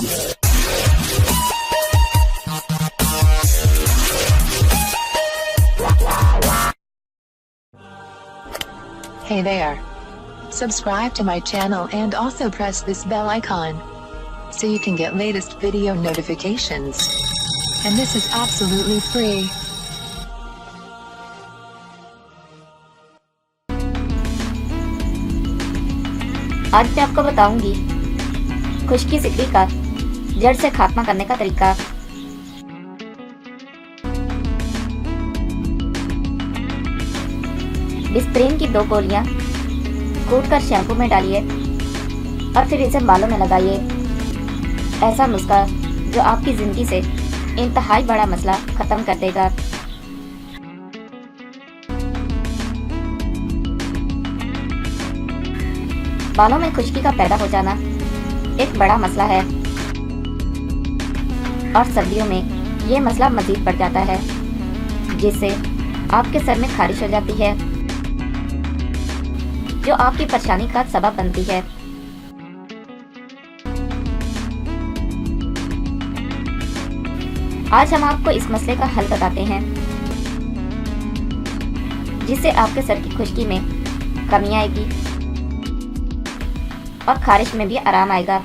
Hey there. Subscribe to my channel and also press this bell icon so you can get latest video notifications. And this is absolutely free. आज मैं आपको बताऊंगी खुश्की सिकड़ी का जड़ से खात्मा करने का तरीका। डिस्प्रिन की 2 गोलियां कूटकर शैम्पू में डालिए और फिर इसे बालों में लगाइए। ऐसा नुस्खा जो आपकी जिंदगी से इंतहाई बड़ा मसला खत्म कर देगा। बालों में खुश्की का पैदा हो जाना एक बड़ा मसला है और सर्दियों में ये मसला मजीद बढ़ जाता है, जिससे आपके सर में खारिश हो जाती है जो आपकी परेशानी का सबब बनती है। आज हम आपको इस मसले का हल बताते हैं, जिससे आपके सर की खुश्की में कमी आएगी और खारिश में भी आराम आएगा।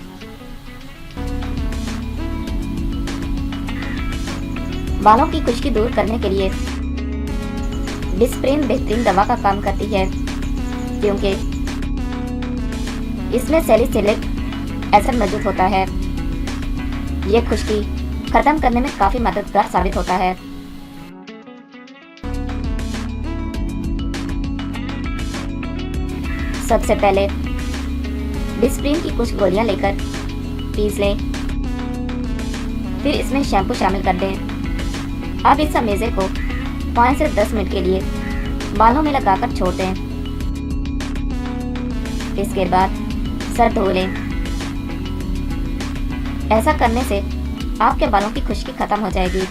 बालों की खुश्की दूर करने के लिए डिस्प्रिन बेहतरीन दवा का काम करती है, क्योंकि इसमें सैलिसिलिक एसिड मौजूद होता है। यह खुश्की खत्म करने में काफी मददगार साबित होता है। सबसे पहले डिस्प्रिन की कुछ गोलियां लेकर पीस लें, फिर इसमें शैम्पू शामिल कर दें। अब इस अमेज़े को 5 से 10 मिनट के लिए बालों में लगाकर छोड़ दें। इसके बाद सर धो लें। ऐसा करने से आपके बालों की खुश्की खत्म हो जाएगी।